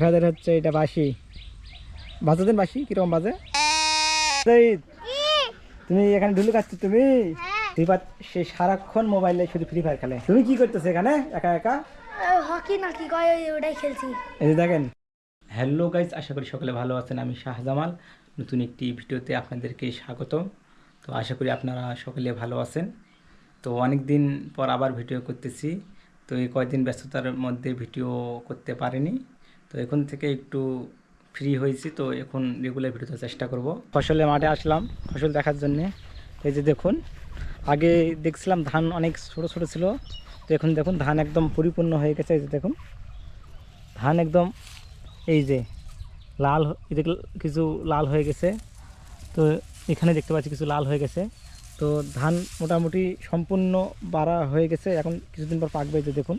ভাইদের হচ্ছে এটা বাসি বাজা দেন বাসি কিরকম বাজে তুমি এখানে ঢুলে খাচ্ছ তুমি সে সারাক্ষণ মোবাইলে শুধু ফ্রি ফায়ার খেলে তুমি কি করতেছো এখানে একা একা হকি না কি কয় ওটাই খেলছি এই যে দেখেন হ্যালো গাইস আশা করি সকলে ভালো আছেন আমি শাহজামাল নতুন একটি ভিডিওতে আপনাদেরকে স্বাগতম তো আশা করি আপনারা সকলে ভালো আছেন তো অনেক দিন পর আবার ভিডিও করতেছি তো এই কয়েকদিন ব্যস্ততার মধ্যে ভিডিও করতে পারিনি তো এখন থেকে একটু ফ্রি হয়েছি তো এখন রেগুলার ভিডিওতে চেষ্টা করব ফসলের মাঠে আসলাম ফসল দেখার জন্যে এই যে দেখুন আগে দেখছিলাম ধান অনেক ছোট ছোট ছিল তো এখন দেখুন ধান একদম পরিপূর্ণ হয়ে গেছে এই যে দেখুন ধান একদম এই যে লাল কিছু লাল হয়ে গেছে তো এখানে দেখতে পাচ্ছি কিছু লাল হয়ে গেছে তো ধান মোটামুটি সম্পূর্ণ বাড়া হয়ে গেছে এখন কিছুদিন পর পাকবে যে দেখুন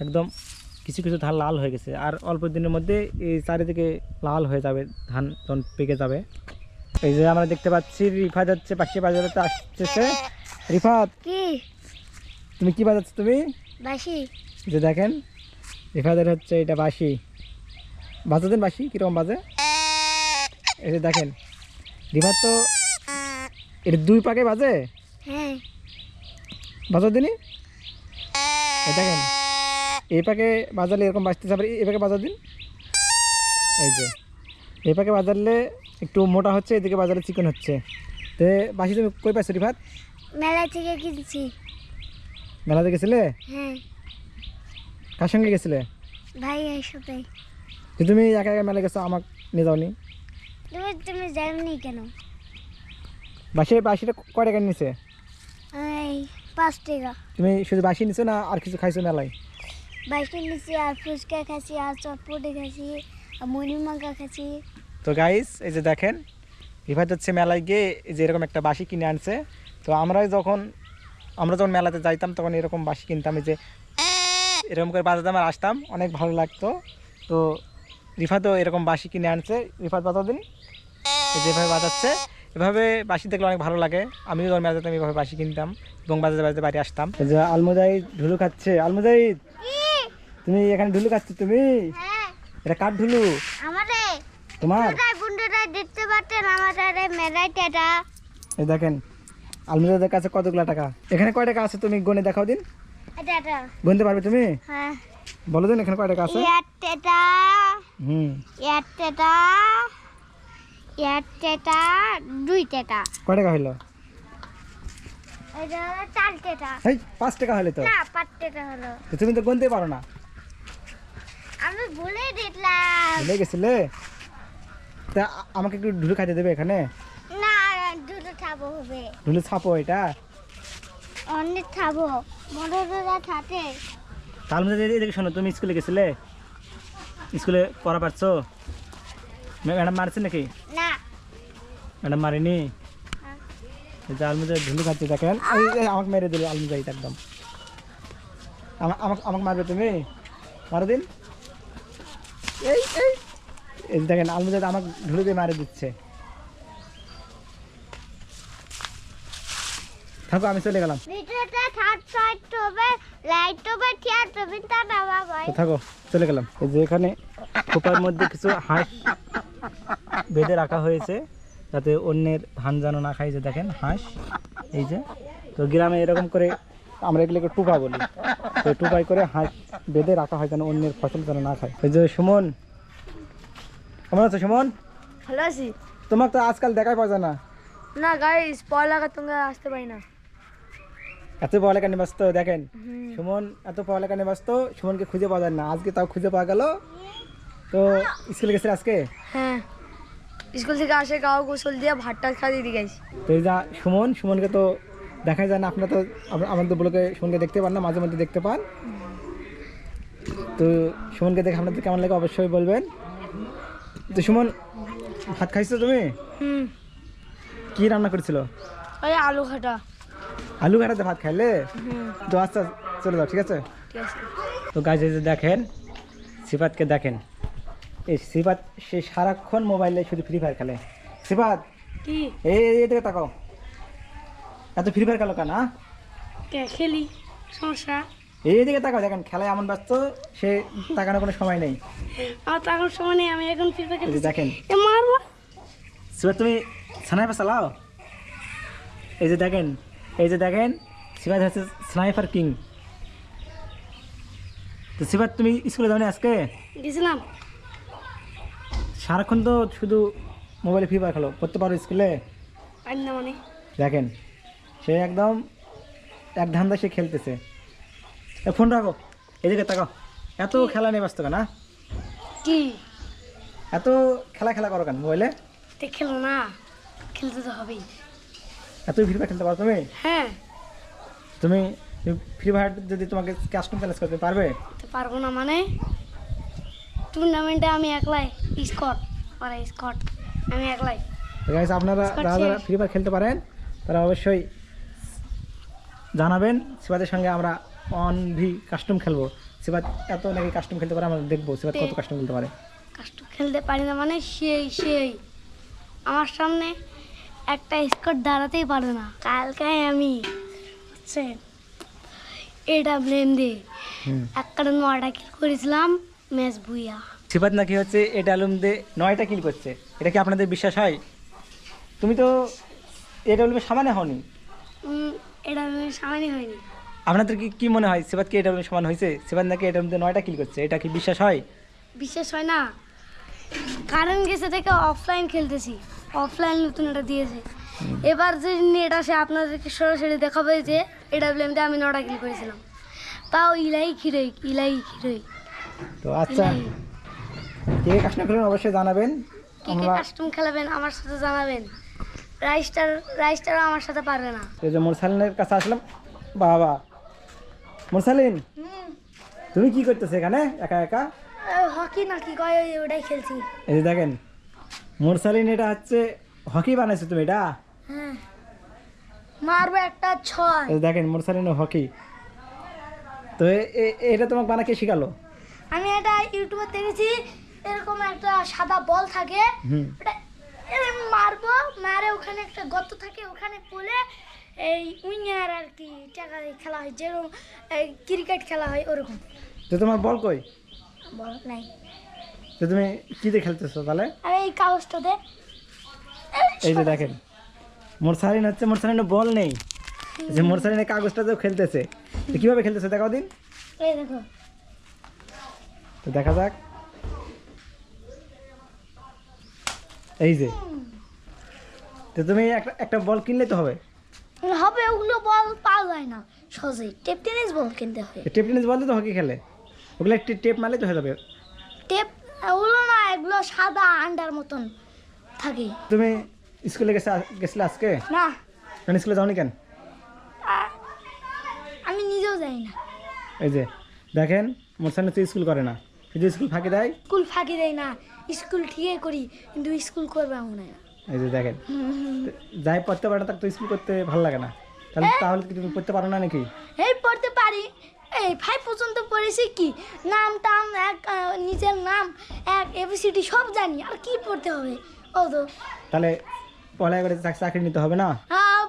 একদম কিছু কিছু ধান লাল হয়ে গেছে আর অল্প দিনের মধ্যে এই চারিদিকে লাল হয়ে যাবে ধান যখন পেকে যাবে এই যে আমরা দেখতে পাচ্ছি রিফাত যাচ্ছে পাশে বাজারে আসতেছে রিফাত কি তুমি কি বাজাচ্ছ তুমি বাসি যে দেখেন রিফাতের হচ্ছে এটা বাসি বাজা দেন বাসি কিরকম বাজে এই যে দেখেন রিফাত তো এটা দুই পাকে বাজে হ্যাঁ বাজার দিনই এই দেখেন এই পাকে বাজালে এরকম বাজতেছে আবার এই পাকে বাজার দিন এই যে এই পাকে বাজারলে একটু মোটা হচ্ছে এদিকে বাজারে চিকন হচ্ছে তো বাসি তুমি কই পাইছো রিফাত মেলা থেকে কিনছি মেলাতে গেছিলে হ্যাঁ কার সঙ্গে গেছিলে ভাই এর সাথে যে তুমি একা একা মেলা গেছো আমাকে নিয়ে যাওনি তুমি জানি কেন বাসিটা কয় টাকা নিছে এই 5 টাকা তুমি শুধু বাসি নিছো না আর কিছু খাইছো মেলায় বাসি নিছি আর ফুচকা খাইছি আর চটপটি খাইছি আর মুড়ি মাখা খাইছি তো গাইস এই যে দেখেন রিফাত হচ্ছে মেলায় গিয়ে এই যে এরকম একটা বাসি কিনে আনছে তো আমরা যখন মেলাতে যাইতাম তখন এরকম বাসি কিনতাম এই যে এরকম করে বাজাতাম আর আসতাম অনেক ভালো লাগতো তো রিফাতও এরকম বাসি কিনে আনছে রিফাত বাজাও দিন এই যেভাবে বাজাচ্ছে এভাবে বাসি দেখলে অনেক ভালো লাগে আমিও যখন মেলা যেতাম এভাবে বাসি কিনতাম এবং বাজাতে বাজাতে বাড়ি আসতাম এই যে আলমুজাহিদ ঢুলু খাচ্ছে আলমুজাহিদ তুমি এখানে ঢুলু খাচ্ছ তুমি হ্যাঁ এটা কার ঢুলু আমারে তোমার বন্ধুরা দেখতে পাচ্ছেন আমারে মেলাইটা এই দেখেন আলমুজাহিদের কাছে কতগুলো টাকা এখানে কয় টাকা আছে তুমি গনে দেখাও দিন এটা গুনতে পারবে তুমি হ্যাঁ বলো দিন এখানে কয় টাকা আছে এটা এটা 2 টাকা কয় টাকা হইলো এটা 4 টাকা এই 5 টাকা হলে তো না 5 টাকা হলো তো তুমি তো গুনতে পারো না আমি ভুলে দিলাম ভুলে গেছিলে তা আমাকে একটু ঢুলে খাইতে দেবে এখানে না দুটো খাবো হবে ঢুলে ছাপো এটা অনেক খাবো মনোরোজা থাকে তার মধ্যে এদিকে শোনো তুমি স্কুলে গেছিলে স্কুলে পড়া পারছো ম্যাডাম মারছে নাকি না ম্যাডাম মারেনি এই যে আলমুজা ঢুলে খাচ্ছে দেখেন এই আমাকে মেরে দিল আলমুজাহিদ একদম আমাকে মারবে তুমি মারো দিন এই এই এই দেখেন আলমুজাহিদ আমাকে ঢুলে দিয়ে মারে দিচ্ছে থাকো আমি চলে গেলাম ভিডিওটা সাবস্ক্রাইব হবে লাইক হবে শেয়ার হবে তা না বাবা তো থাকো চলে গেলাম এই যে এখানে খোপার মধ্যে কিছু হাঁস বেঁধে রাখা হয়েছে যাতে অন্যের ধান যেন না খাই যে দেখেন হাঁস এই যে তো গ্রামে এরকম করে আমরা এগুলোকে টুপা বলি তো টুপাই করে হাঁস বেঁধে রাখা হয় যেন অন্যের ফসল যেন না খায় এই যে সুমন কেমন আছো সুমন ভালো আছি তোমাকে তো আজকাল দেখাই পাওয়া যায় না না গাইস পড়ালেখা তোমরা আসতে পারি না এত পড়ালেখা নিয়ে ব্যস্ত দেখেন সুমন এত পড়ালেখা নিয়ে ব্যস্ত সুমনকে খুঁজে পাওয়া যায় না আজকে তাও খুঁজে পাওয়া গেল তো স্কুলে গেছে আজকে হ্যাঁ স্কুল থেকে আসে গাও গোসল দিয়ে ভাতটা খাইয়ে দিয়ে গেছি তো এই যা সুমনকে তো দেখাই যায় না আপনারা তো আমাদের ব্লগে সুমনকে দেখতে পান না মাঝে মধ্যে দেখতে পান তো সুমনকে দেখে আপনাদের কেমন লাগে অবশ্যই বলবেন তো সুমন ভাত খাইছো তুমি কি রান্না করেছিল ওই আলু খাটা আলু ঘাটাতে ভাত খাইলে তো আচ্ছা চলে যাও ঠিক আছে ঠিক আছে তো গাইজ এই যে দেখেন সিফাতকে দেখেন এই সিফাত সে সারাক্ষণ মোবাইলে শুধু ফ্রি ফায়ার খেলে সিফাত কি এই দিকে তাকাও এত ফ্রি ফায়ার খেলো কেন খেলি সমস্যা এইদিকে তাকাও, দেখেন খেলায় এমন ব্যস্ত, সে তাকানোর কোনো সময় নেই। আমার টাকার সময় নেই, আমি এখন ফ্রি ফায়ার এই যে খেলতেছি। দেখেন এ মারবো। সিবাত, তুমি স্নাইপার চালাও। এই যে দেখেন, এই যে দেখেন, সিবাত হচ্ছে স্নাইপার কিং। তো সিবাত, তুমি স্কুলে যাও না আজকে? গেছিলাম। সারাক্ষণ তো শুধু মোবাইলে ফ্রি ফায়ার খেলো, পড়তে পারো স্কুলে? পারি না মানে। দেখেন সে একদম এক ধান্দা সে খেলতেছে। ফোন রাখো, এদিকে তাকাও। এত খেলা নেই ব্যস্ত কেন? কি এত খেলা খেলা করো কেন মোবাইলে? তে খেলো না, খেলতে তো হবেই। এত ফ্রি ফায়ার খেলতে পারো তুমি? হ্যাঁ, তুমি ফ্রি ফায়ার যদি তোমাকে কাস্টম চ্যালেঞ্জ করতে পারবে? তো পারবো না মানে। টুর্নামেন্টে আমি একলাই স্কট, স্কট আমি একলাই। তো গাইস, আপনারা যারা যারা ফ্রি ফায়ার খেলতে পারেন তারা অবশ্যই জানাবেন। সিবাতের সঙ্গে আমরা 1v কাস্টম খেলবো। সিবাত এত নাকি কাস্টম খেলতে পারে, আমরা দেখবো সিবাত কত কাস্টম খেলতে পারে। কাস্ট খেলতে পারি না মানে সেই আমার সামনে একটা স্কট দাঁড়াতেই পারে না। কালকে আমি হচ্ছে এটা ব্লেম দিয়ে হুম। একটা 9টা কিল করেছিলাম, ম্যাচ বুইয়া। সিবাত নাকি হচ্ছে এটা আলুম দিয়ে 9টা কিল করছে, এটা কি আপনাদের বিশ্বাস হয়? তুমি তো এটা আলুমের সামানে হওনি। এটা আমি সামান্য হয়নি। আপনাদের কি কি মনে হয় সিবাত কি এটা আলুমের সমান হয়েছে? সিবাত নাকি এটা আলুম দিয়ে 9টা কিল করছে, এটা কি বিশ্বাস হয়? বিশ্বাস হয় না, কারেন্ট গেছে থেকে অফলাইন খেলতেছি, অফলাইন নতুন এটা দিয়েছে। এবার যে নেট আসে আপনাদেরকে সরাসরি দেখাবে যে এটা ব্লেম দিয়ে আমি 9টা কিল করেছিলাম, তাও ইলাই খিরই। তো আচ্ছা, কে কাস্টম খেলবেন অবশ্যই জানাবেন। কে কে আমরা কাস্টম খেলাবেন আমার সাথে জানাবেন। রাইস্টারও আমার সাথে পারবে না। এই যে মুরসালিনের কাছে আসলাম। বাবা মুরসালিন, তুমি কি করতেছো এখানে একা একা? হকি নাকি কয় ওটাই খেলছি। এই যে দেখেন মুরসালিন, এটা হচ্ছে হকি বানাইছো তুমি এটা? হ্যাঁ, মারবো একটা 6। এই যে দেখেন মুরসালিনের হকি। তো এটা তোমাকে বানা কে শিখালো? আমি এটা ইউটিউবে দেখেছি, এরকম একটা সাদা বল থাকে, হুম। ওটা এরকম মারবো, মারে ওখানে একটা গর্ত থাকে, ওখানে পড়ে এই উইনার আর কি টাকা দিয়ে খেলা হয়, যেরকম ক্রিকেট খেলা হয় ওরকম। তো তোমার বল কই? বল নাই, তো তুমি কি দিয়ে খেলতেছো তাহলে? আর এই কাগজটা দে। এই যে দেখেন মুরসালিন হচ্ছে, মুরসালিনের বল নেই, এই যে মুরসালিনের কাগজটাতেও খেলতেছে। তো কিভাবে খেলতেছে দেখাও দিন। এই দেখো, তো দেখা যাক। এই যে, তো তুমি একটা বল কিনলে তো হবে। হবে ওগুলো বল পাওয়া যায় না সহজেই, টেপ টেনিস বল কিনতে হয়। টেপ টেনিস বল দিয়ে তো হকি খেলে, ওগুলো একটি টেপ মারলে তো হয়ে যাবে। টেপ ওগুলো না, এগুলো সাদা আন্ডার মতন থাকে। তুমি স্কুলে গেছিলে আজকে? না, কেন স্কুলে যাওনি কেন? আমি নিজেও যাই না। এই যে দেখেন মুরসালিন তো স্কুল করে না, শুধু স্কুল ফাঁকি দেয়। স্কুল ফাঁকি দেয় না, স্কুল ঠিকই করি, কিন্তু স্কুল করবে মনে হয় না। এই যে দেখেন, তো যাই পড়তে পারে না তাকে তো স্কুল করতে ভালো লাগে না। তাহলে তাহলে কি তুমি পড়তে পারো না নাকি? এই পড়তে পারি, এই 5 পর্যন্ত পড়েছি, কি নাম টাম এক নিজের নাম এক এবিসিডি সব জানি, আর কি পড়তে হবে? ও তো তাহলে পড়ালেখা করে চাকরি নিতে হবে না?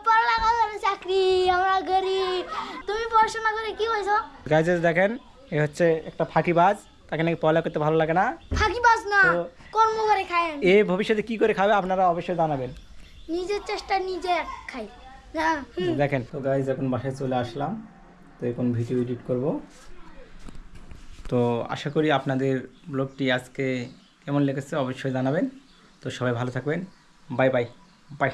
পড়ালেখা করে চাকরি, আমরা গরিব। তুমি পড়াশোনা করে কি হয়েছো? গাইজেস দেখেন, এ হচ্ছে একটা ফাঁকিবাজ, তাকে নাকি পড়ালেখা করতে ভালো লাগে না। ফাঁকিবাজ না, তো- কর্ম করে খাই আমি। এ ভবিষ্যতে কি করে খাবে আপনারা অবশ্যই জানাবেন। নিজের চেষ্টা নিজে খাই। হ্যাঁ, দেখেন তো গাইজ, এখন বাসায় চলে আসলাম, তো এখন ভিডিও এডিট করব। তো আশা করি আপনাদের ব্লগটি আজকে কেমন লেগেছে অবশ্যই জানাবেন। তো সবাই ভালো থাকবেন, বাই বাই বাই।